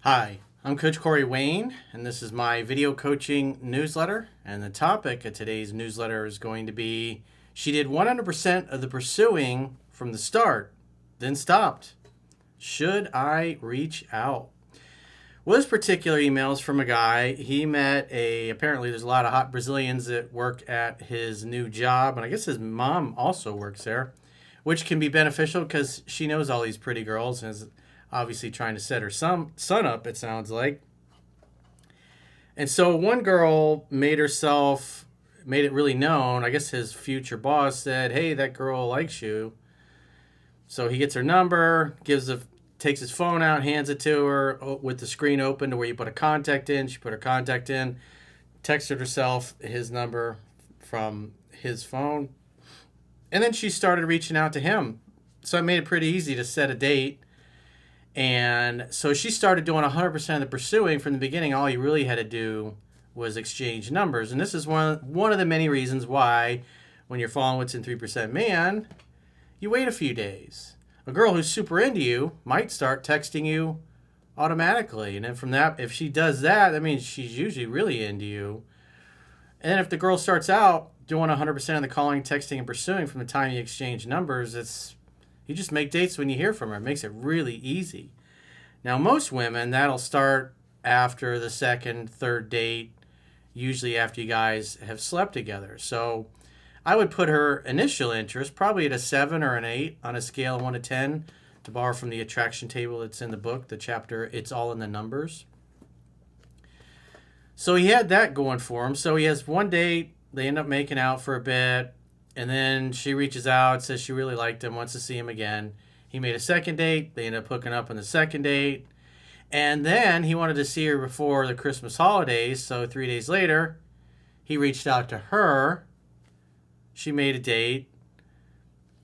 Hi, I'm Coach Corey Wayne, and this is my video coaching newsletter. And the topic of today's newsletter is going to be she did 100% of the pursuing from the start, then stopped. Should I reach out? Well, this particular email is from a guy. He met apparently there's a lot of hot Brazilians that work at his new job, and I guess his mom also works there, which can be beneficial because she knows all these pretty girls and is obviously trying to set her son up, it sounds like. And so one girl made it really known. I guess his future boss said, "Hey, that girl likes you." So he gets her number, takes his phone out, hands it to her with the screen open to where you put a contact in. She put her contact in, texted herself his number from his phone, and then she started reaching out to him. So it made it pretty easy to set a date. And so she started doing 100% of the pursuing from the beginning. All you really had to do was exchange numbers. And this is one of the many reasons why, when you're following What's in 3% Man, you wait a few days. A girl who's super into you might start texting you automatically. And then from that, if she does that, that means she's usually really into you. And then if the girl starts out doing 100% of the calling, texting, and pursuing from the time you exchange numbers, you just make dates when you hear from her. It makes it really easy. Now, most women, that'll start after the second, third date, usually after you guys have slept together. So I would put her initial interest probably at a 7 or an 8 on a scale of 1 to 10, to borrow from the attraction table that's in the book, the chapter It's All in the Numbers. So he had that going for him. So he has one date. They end up making out for a bit. And then she reaches out, says she really liked him, wants to see him again. He made a second date. They end up hooking up on the second date. And then he wanted to see her before the Christmas holidays. So 3 days later, he reached out to her. She made a date.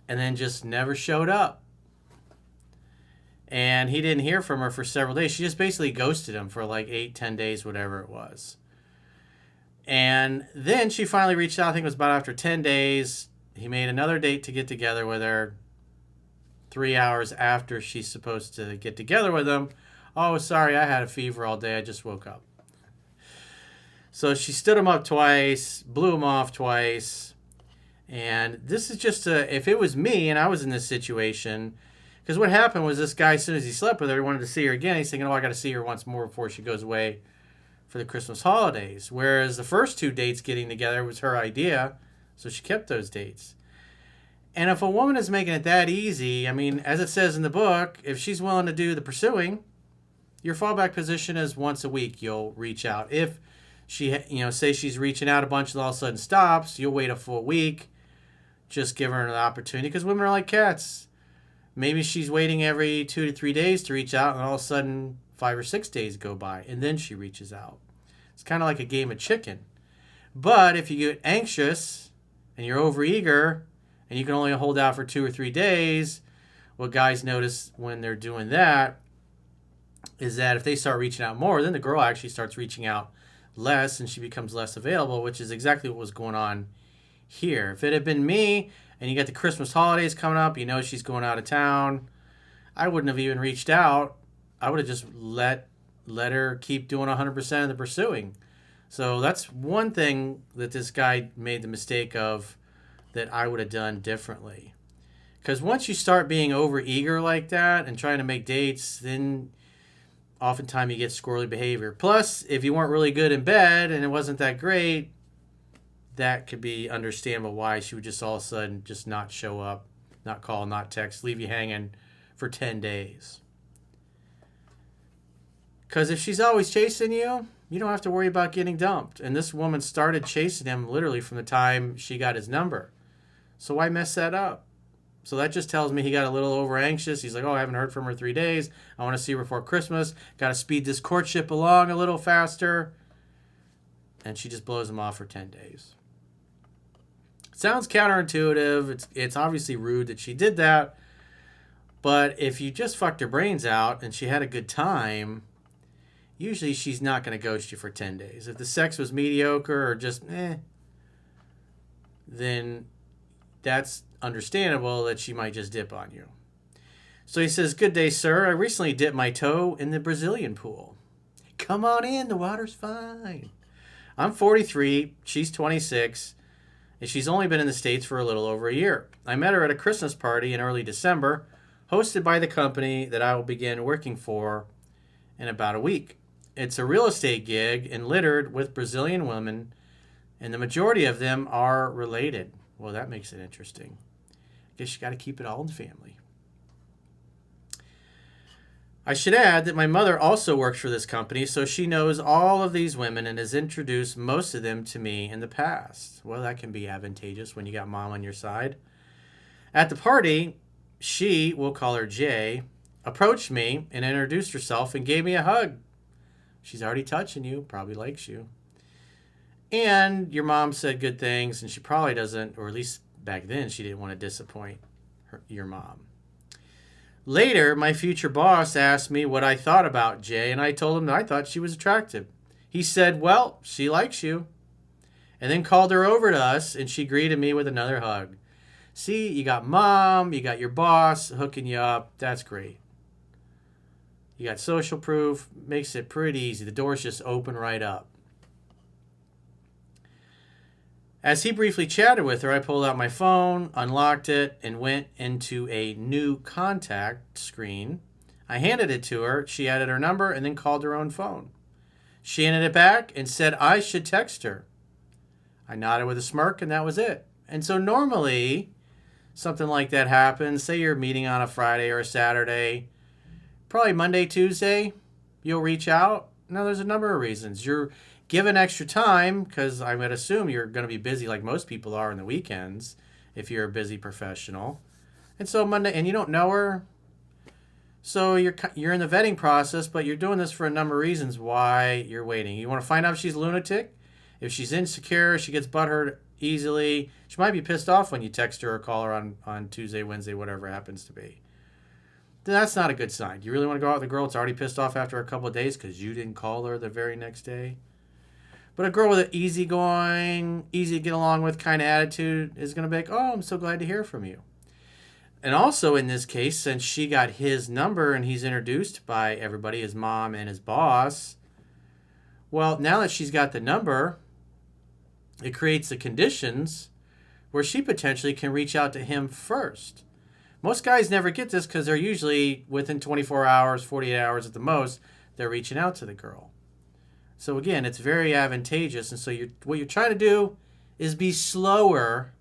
And then just never showed up. And he didn't hear from her for several days. She just basically ghosted him for like 8, 10 days, whatever it was. And then she finally reached out. I think it was about after 10 days. He made another date to get together with her 3 hours after she's supposed to get together with him. "Oh, sorry, I had a fever all day. I just woke up." So she stood him up twice, blew him off twice. And this is just if it was me and I was in this situation, because what happened was this guy, as soon as he slept with her, he wanted to see her again. He's thinking, "Oh, I got to see her once more before she goes away for the Christmas holidays." Whereas the first 2 dates getting together was her idea, so she kept those dates. And if a woman is making it that easy, I mean, as it says in the book, if she's willing to do the pursuing, your fallback position is once a week you'll reach out. If she, say she's reaching out a bunch and all of a sudden stops, you'll wait a full week. Just give her an opportunity, because women are like cats. Maybe she's waiting every 2 to 3 days to reach out, and all of a sudden 5 or 6 days go by, and then she reaches out. It's kind of like a game of chicken. But if you get anxious and you're overeager and you can only hold out for 2 or 3 days, what guys notice when they're doing that is that if they start reaching out more, then the girl actually starts reaching out less and she becomes less available, which is exactly what was going on here. If it had been me and you got the Christmas holidays coming up, she's going out of town, I wouldn't have even reached out. I would have just let her keep doing 100% of the pursuing. So that's one thing that this guy made the mistake of that I would have done differently. Because once you start being overeager like that and trying to make dates, then oftentimes you get squirrely behavior. Plus, if you weren't really good in bed and it wasn't that great, that could be understandable why she would just all of a sudden just not show up, not call, not text, leave you hanging for 10 days. Because if she's always chasing you, you don't have to worry about getting dumped. And this woman started chasing him literally from the time she got his number. So why mess that up? So that just tells me he got a little over anxious. He's like, "Oh, I haven't heard from her 3 days. I want to see her before Christmas. Got to speed this courtship along a little faster." And she just blows him off for 10 days. Sounds counterintuitive. It's obviously rude that she did that. But if you just fucked her brains out and she had a good time, usually she's not going to ghost you for 10 days. If the sex was mediocre or just then that's understandable that she might just dip on you. So he says, "Good day, sir. I recently dipped my toe in the Brazilian pool." "Come on in. The water's fine." I'm 43. She's 26. And she's only been in the States for a little over a year. I met her at a Christmas party in early December, hosted by the company that I will begin working for in about a week. It's a real estate gig and littered with Brazilian women, and the majority of them are related. Well, that makes it interesting. I guess you got to keep it all in the family. I should add that my mother also works for this company, so she knows all of these women and has introduced most of them to me in the past. Well, that can be advantageous when you got mom on your side. At the party, she, we'll call her Jay, approached me and introduced herself and gave me a hug. She's already touching you, probably likes you. And your mom said good things, and she probably doesn't, or at least back then, she didn't want to disappoint your mom. Later, my future boss asked me what I thought about Jay, and I told him that I thought she was attractive. He said, "Well, she likes you," and then called her over to us, and she greeted me with another hug. See, you got mom, you got your boss hooking you up. That's great. You got social proof. Makes it pretty easy. The doors just open right up. As he briefly chatted with her, I pulled out my phone, unlocked it, and went into a new contact screen. I handed it to her. She added her number and then called her own phone. She handed it back and said I should text her. I nodded with a smirk, and that was it. And so normally, something like that happens. Say you're meeting on a Friday or a Saturday. Probably Monday, Tuesday, you'll reach out. Now, there's a number of reasons. You're given extra time because I would assume you're going to be busy like most people are on the weekends if you're a busy professional. And so Monday, and you don't know her. So you're in the vetting process, but you're doing this for a number of reasons why you're waiting. You want to find out if she's a lunatic. If she's insecure, she gets butthurt easily. She might be pissed off when you text her or call her on Tuesday, Wednesday, whatever it happens to be. Then that's not a good sign. You really want to go out with a girl that's already pissed off after a couple of days because you didn't call her the very next day? But a girl with an easygoing, easy to get along with kind of attitude is going to be like, "Oh, I'm so glad to hear from you." And also in this case, since she got his number and he's introduced by everybody, his mom and his boss, well, now that she's got the number, it creates the conditions where she potentially can reach out to him first. Most guys never get this because they're usually within 24 hours, 48 hours at the most, they're reaching out to the girl. So again, it's very advantageous. And so what you're trying to do is be slower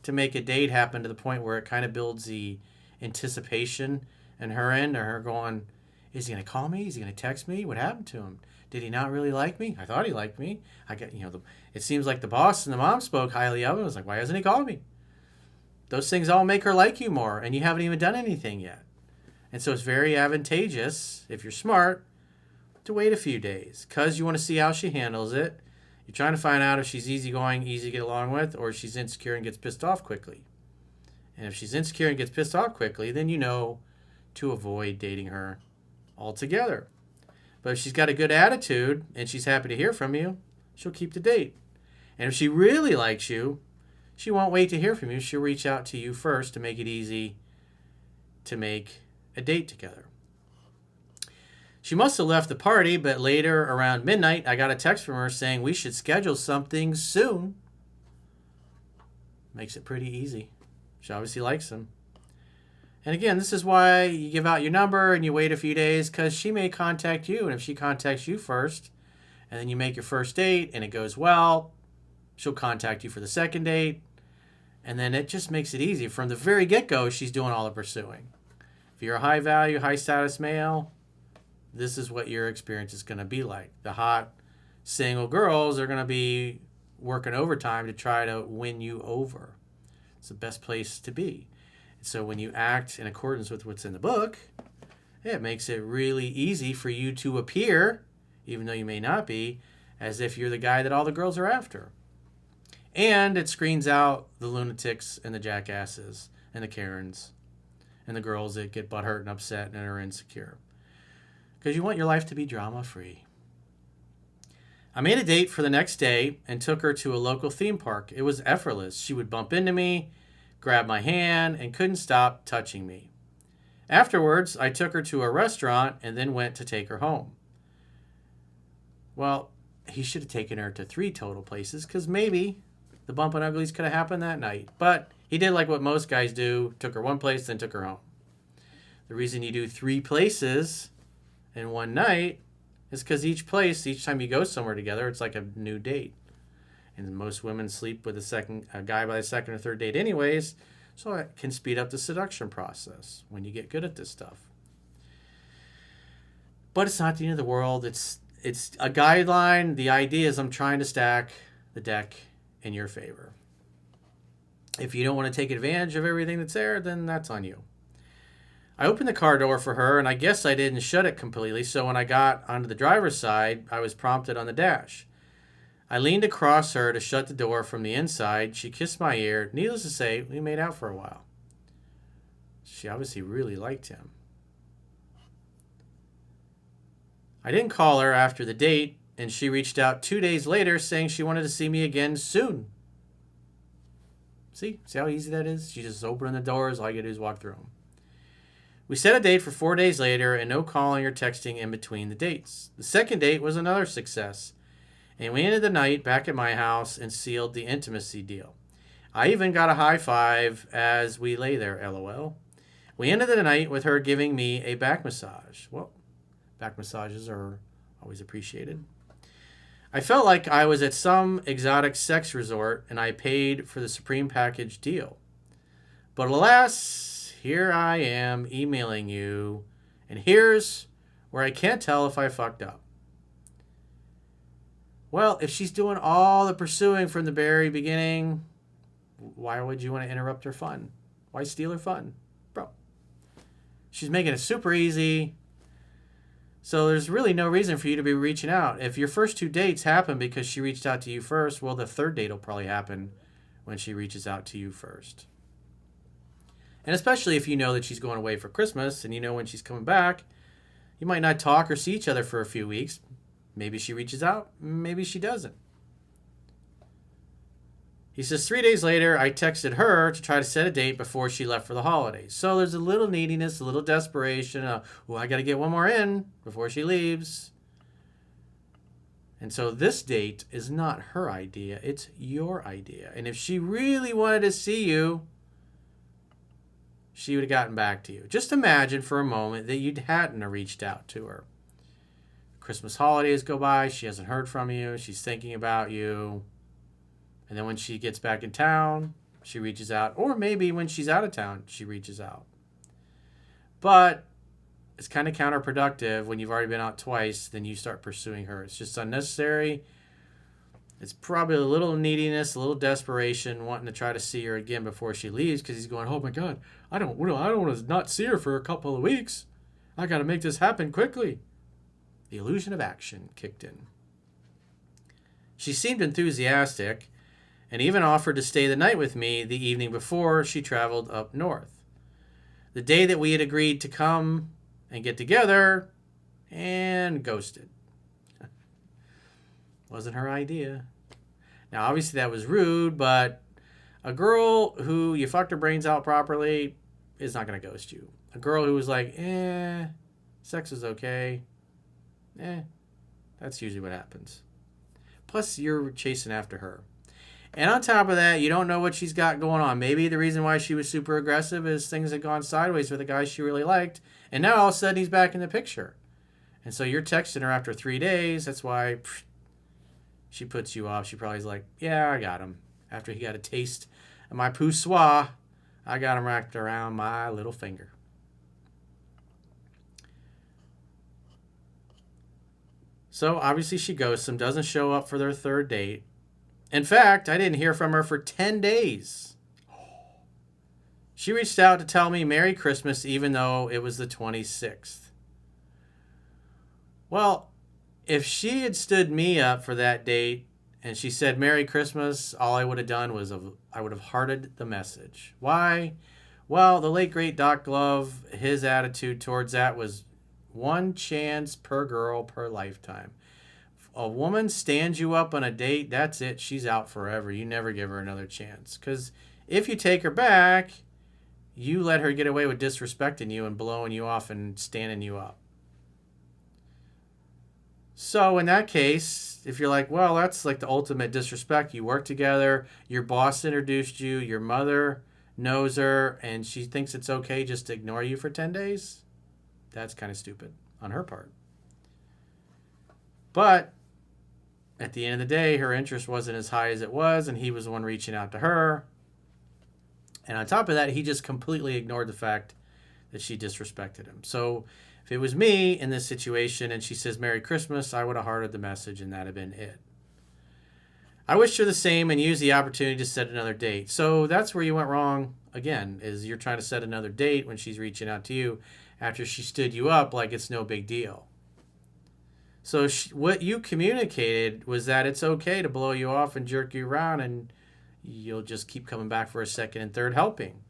to make a date happen to the point where it kind of builds the anticipation in her end, or her going, "Is he going to call me? Is he going to text me? What happened to him? Did he not really like me? I thought he liked me. It seems like the boss and the mom spoke highly of him. I was like, why hasn't he called me?" Those things all make her like you more, and you haven't even done anything yet. And so it's very advantageous, if you're smart, to wait a few days because you want to see how she handles it. You're trying to find out if she's easygoing, easy to get along with, or if she's insecure and gets pissed off quickly. And if she's insecure and gets pissed off quickly, then you know to avoid dating her altogether. But if she's got a good attitude and she's happy to hear from you, she'll keep the date. And if she really likes you, she won't wait to hear from you. She'll reach out to you first to make it easy to make a date together. She must have left the party, but later around midnight, I got a text from her saying we should schedule something soon. Makes it pretty easy. She obviously likes him. And again, this is why you give out your number and you wait a few days, because she may contact you. And if she contacts you first, and then you make your first date and it goes well, she'll contact you for the second date. And then it just makes it easy. From the very get-go, she's doing all the pursuing. If you're a high-value, high-status male, this is what your experience is going to be like. The hot single girls are going to be working overtime to try to win you over. It's the best place to be. So when you act in accordance with what's in the book, it makes it really easy for you to appear, even though you may not be, as if you're the guy that all the girls are after. And it screens out the lunatics and the jackasses and the Karens and the girls that get butthurt and upset and are insecure. Because you want your life to be drama-free. I made a date for the next day and took her to a local theme park. It was effortless. She would bump into me, grab my hand, and couldn't stop touching me. Afterwards, I took her to a restaurant and then went to take her home. Well, he should have taken her to 3 total places because maybe the bump and uglies could have happened that night. But he did like what most guys do, took her one place, then took her home. The reason you do 3 places in one night is because each time you go somewhere together, it's like a new date. And most women sleep with a guy by the second or third date anyways, so it can speed up the seduction process when you get good at this stuff. But it's not the end of the world. It's a guideline. The idea is I'm trying to stack the deck in your favor. If you don't want to take advantage of everything that's there, then that's on you. I opened the car door for her, and I guess I didn't shut it completely, so when I got onto the driver's side, I was prompted on the dash. I leaned across her to shut the door from the inside. She kissed my ear. Needless to say, we made out for a while. She obviously really liked him. I didn't call her after the date, and she reached out 2 days later saying she wanted to see me again soon. See how easy that is? She just opened the doors. All you gotta do is walk through them. We set a date for 4 days later and no calling or texting in between the dates. The second date was another success, and we ended the night back at my house and sealed the intimacy deal. I even got a high five as we lay there, LOL. We ended the night with her giving me a back massage. Well, back massages are always appreciated. I felt like I was at some exotic sex resort and I paid for the Supreme Package deal. But alas, here I am emailing you, and here's where I can't tell if I fucked up. Well, if she's doing all the pursuing from the very beginning, why would you want to interrupt her fun? Why steal her fun? Bro, she's making it super easy. So there's really no reason for you to be reaching out. If your first 2 dates happen because she reached out to you first, well, the third date will probably happen when she reaches out to you first. And especially if you know that she's going away for Christmas and you know when she's coming back, you might not talk or see each other for a few weeks. Maybe she reaches out, maybe she doesn't. He says 3 days later, I texted her to try to set a date before she left for the holidays. So there's a little neediness, a little desperation. I got to get one more in before she leaves. And so this date is not her idea. It's your idea. And if she really wanted to see you, she would have gotten back to you. Just imagine for a moment that you hadn't reached out to her. Christmas holidays go by. She hasn't heard from you. She's thinking about you. And then when she gets back in town, she reaches out. Or maybe when she's out of town, she reaches out. But it's kind of counterproductive when you've already been out twice, then you start pursuing her. It's just unnecessary. It's probably a little neediness, a little desperation, wanting to try to see her again before she leaves because he's going, oh my God, I don't want to not see her for a couple of weeks. I got to make this happen quickly. The illusion of action kicked in. She seemed enthusiastic and even offered to stay the night with me the evening before she traveled up north. The day that we had agreed to come and get together, and ghosted. Wasn't her idea. Now, obviously that was rude, but a girl who you fucked her brains out properly is not going to ghost you. A girl who was like, sex is okay, that's usually what happens. Plus, you're chasing after her. And on top of that, you don't know what she's got going on. Maybe the reason why she was super aggressive is things had gone sideways with a guy she really liked. And now all of a sudden he's back in the picture. And so you're texting her after 3 days. That's why she puts you off. She probably's like, yeah, I got him. After he got a taste of my poussoir, I got him wrapped around my little finger. So obviously she ghosts him, doesn't show up for their third date. In fact, I didn't hear from her for 10 days. She reached out to tell me Merry Christmas even though it was the 26th. Well, if she had stood me up for that date and she said Merry Christmas, all I would have done was I would have hearted the message. Why? Well, the late great Doc Glove, his attitude towards that was one chance per girl per lifetime. A woman stands you up on a date, that's it. She's out forever. You never give her another chance. Because if you take her back, You let her get away with disrespecting you and blowing you off and standing you up. So in that case, if you're like, well, that's like the ultimate disrespect. You work together, your boss introduced you, your mother knows her, and she thinks it's okay just to ignore you for 10 days, that's kind of stupid on her part. But at the end of the day, her interest wasn't as high as it was, and he was the one reaching out to her. And on top of that, he just completely ignored the fact that she disrespected him. So if it was me in this situation and she says Merry Christmas, I would have hearted the message and that'd have been it. I wished her the same and used the opportunity to set another date. So that's where you went wrong again, is you're trying to set another date when she's reaching out to you after she stood you up like it's no big deal. So what you communicated was that it's okay to blow you off and jerk you around and you'll just keep coming back for a second and third helping.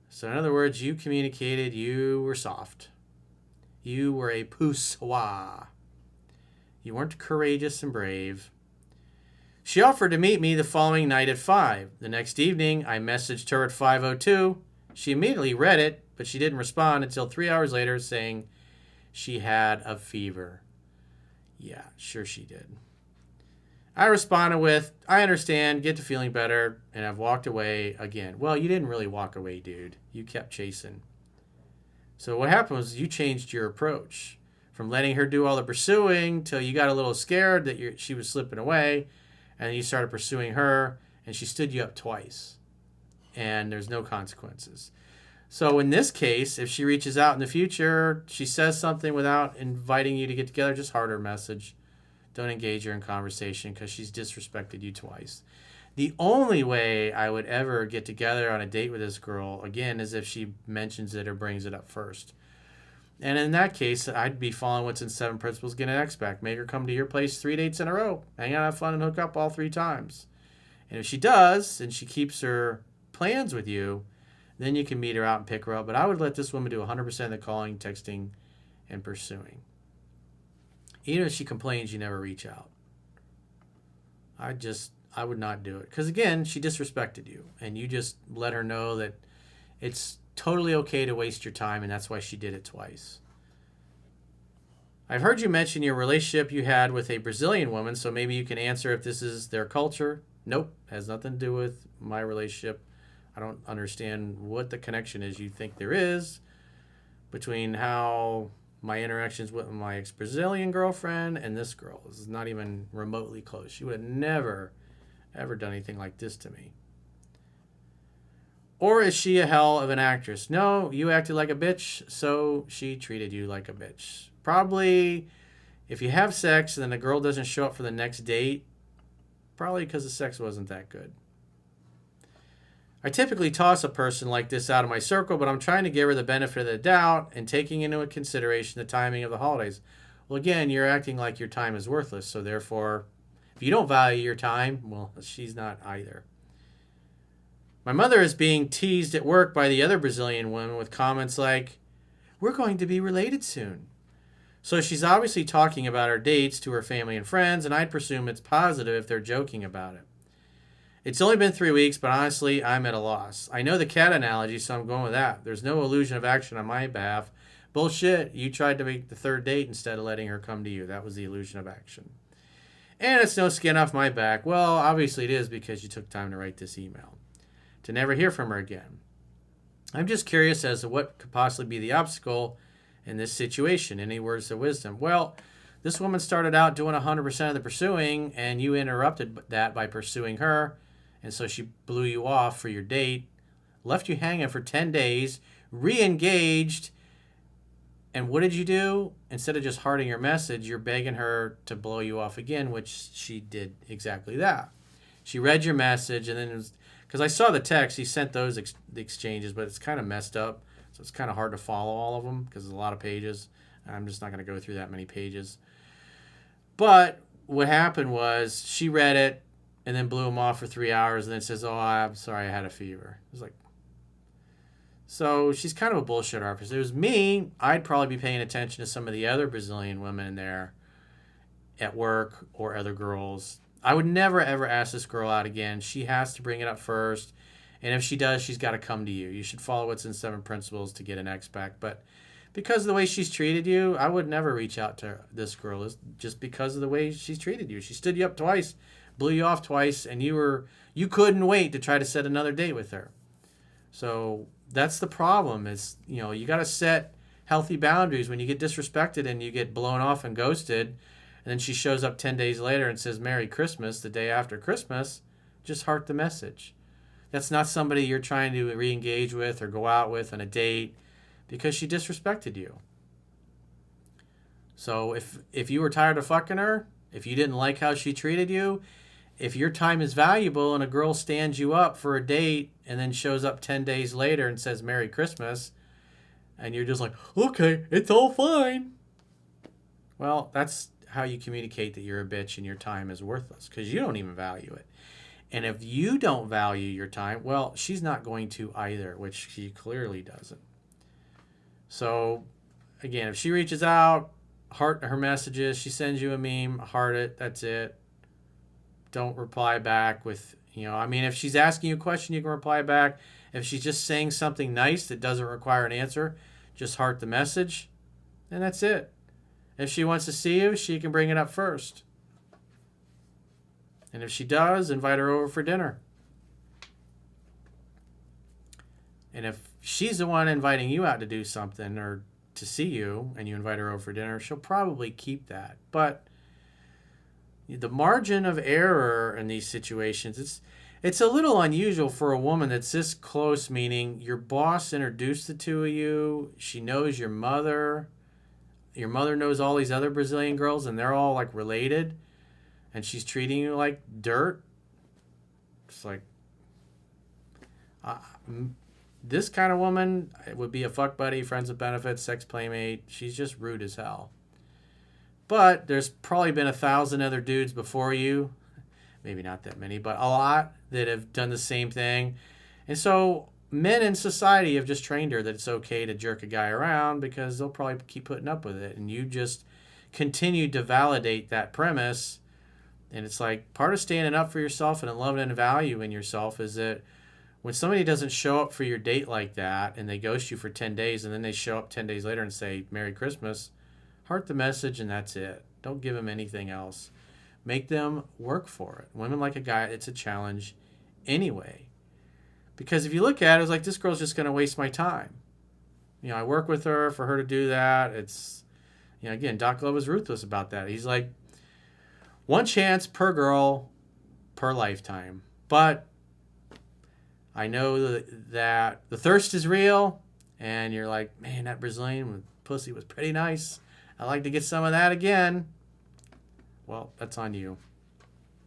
So in other words, you communicated you were soft. You were a poussoir. You weren't courageous and brave. She offered to meet me the following night at 5. The next evening, I messaged her at 5:02. She immediately read it, but she didn't respond until 3 hours later saying she had a fever. Yeah, sure she did. I responded with, I understand, get to feeling better, and I've walked away again. Well, you didn't really walk away, dude. You kept chasing. So what happened was you changed your approach from letting her do all the pursuing till you got a little scared that she was slipping away, and you started pursuing her, and she stood you up twice, and there's no consequences. So in this case, if she reaches out in the future, she says something without inviting you to get together, just heart her message. Don't engage her in conversation because she's disrespected you twice. The only way I would ever get together on a date with this girl, again, is if she mentions it or brings it up first. And in that case, I'd be following what's in 7 Principles, Get an X Back. Make her come to your place 3 dates in a row. Hang out, have fun, and hook up all 3 times. And if she does, and she keeps her plans with you, then you can meet her out and pick her up. But I would let this woman do 100% of the calling, texting, and pursuing. Even if she complains, you never reach out. I would not do it. Because again, she disrespected you. And you just let her know that it's totally okay to waste your time. And that's why she did it twice. I've heard you mention your relationship you had with a Brazilian woman. So maybe you can answer if this is their culture. Nope. Has nothing to do with my relationship. I don't understand what the connection is you think there is between how my interactions with my ex-Brazilian girlfriend and this girl. This is not even remotely close. She would have never, ever done anything like this to me. Or is she a hell of an actress? No, you acted like a bitch, so she treated you like a bitch. Probably, if you have sex and then the girl doesn't show up for the next date, probably because the sex wasn't that good. I typically toss a person like this out of my circle, but I'm trying to give her the benefit of the doubt and taking into consideration the timing of the holidays. Well, again, you're acting like your time is worthless, so therefore, if you don't value your time, well, she's not either. My mother is being teased at work by the other Brazilian woman with comments like, we're going to be related soon. So she's obviously talking about her dates to her family and friends, and I'd presume it's positive if they're joking about it. It's only been 3 weeks, but honestly, I'm at a loss. I know the cat analogy, so I'm going with that. There's no illusion of action on my behalf. Bullshit, you tried to make the 3rd date instead of letting her come to you. That was the illusion of action. And it's no skin off my back. Well, obviously it is because you took time to write this email. To never hear from her again. I'm just curious as to what could possibly be the obstacle in this situation. Any words of wisdom? Well, this woman started out doing 100% of the pursuing, and you interrupted that by pursuing her. And so she blew you off for your date, left you hanging for 10 days, re-engaged, and what did you do? Instead of just hearting her message, you're begging her to blow you off again, which she did exactly that. She read your message, and then it was, because I saw the text, he sent those the exchanges, but it's kind of messed up, so it's kind of hard to follow all of them because there's a lot of pages. I'm just not going to go through that many pages. But what happened was she read it, and then blew him off for 3 hours, and then says, oh, I'm sorry, I had a fever. It was like, so she's kind of a bullshit artist. If it was me, I'd probably be paying attention to some of the other Brazilian women in there at work or other girls. I would never, ever ask this girl out again. She has to bring it up first. And if she does, she's got to come to you. You should follow what's in 7 Principles to get an X back. But because of the way she's treated you, I would never reach out to this girl. It's just because of the way she's treated you. She stood you up twice, blew you off twice, and you couldn't wait to try to set another date with her. So that's the problem is, you got to set healthy boundaries. When you get disrespected and you get blown off and ghosted, and then she shows up 10 days later and says Merry Christmas the day after Christmas, just heart the message. That's not somebody you're trying to re-engage with or go out with on a date because she disrespected you. So if you were tired of fucking her, if you didn't like how she treated you, if your time is valuable and a girl stands you up for a date and then shows up 10 days later and says Merry Christmas, and you're just like, okay, it's all fine. Well, that's how you communicate that you're a bitch and your time is worthless because you don't even value it. And if you don't value your time, well, she's not going to either, which she clearly doesn't. So, again, if she reaches out, heart her messages, she sends you a meme, heart it, that's it. Don't reply back with, if she's asking you a question, you can reply back. If she's just saying something nice that doesn't require an answer, just heart the message, and that's it. If she wants to see you, she can bring it up first. And if she does, invite her over for dinner. And if she's the one inviting you out to do something or to see you, and you invite her over for dinner, she'll probably keep that. But the margin of error in these situations, it's a little unusual for a woman that's this close, meaning your boss introduced the two of you, she knows your mother knows all these other Brazilian girls, and they're all like related, and she's treating you like dirt. It's like, this kind of woman would be a fuck buddy, friends with benefits, sex playmate. She's just rude as hell. But there's probably been 1,000 other dudes before you, maybe not that many, but a lot that have done the same thing. And so men in society have just trained her that it's okay to jerk a guy around because they'll probably keep putting up with it. And you just continue to validate that premise. And it's like part of standing up for yourself and loving and valuing yourself is that when somebody doesn't show up for your date like that and they ghost you for 10 days and then they show up 10 days later and say Merry Christmas, heart the message and that's it. Don't give them anything else. Make them work for it. Women like a guy, it's a challenge anyway. Because if you look at it, it's like, this girl's just going to waste my time. I work with her for her to do that. It's, again, Doc Love is ruthless about that. He's like, one chance per girl per lifetime. But I know that the thirst is real. And you're like, man, that Brazilian with pussy was pretty nice. I'd like to get some of that again. Well, that's on you.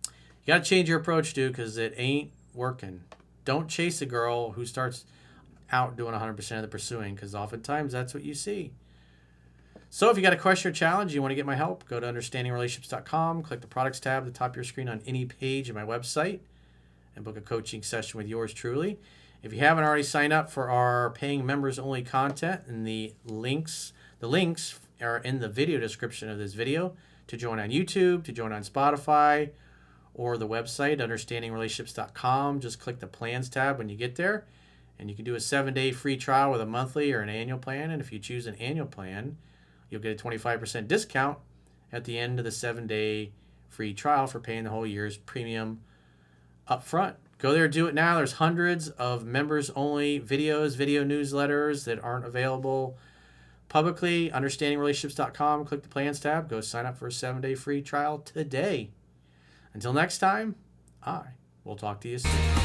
You got to change your approach, dude, because it ain't working. Don't chase a girl who starts out doing 100% of the pursuing, because oftentimes that's what you see. So if you got a question or challenge, you want to get my help, go to understandingrelationships.com, click the products tab at the top of your screen on any page of my website, and book a coaching session with yours truly. If you haven't already signed up for our paying members only content, and the links are in the video description of this video to join on YouTube, to join on Spotify, or the website, understandingrelationships.com. Just click the plans tab when you get there, and you can do a 7-day free trial with a monthly or an annual plan. And if you choose an annual plan, you'll get a 25% discount at the end of the 7-day free trial for paying the whole year's premium up front. Go there, do it now. There's hundreds of members-only videos, video newsletters that aren't available publicly. Understandingrelationships.com. Click the plans tab. Go sign up for a 7-day free trial today. Until next time, I will talk to you soon.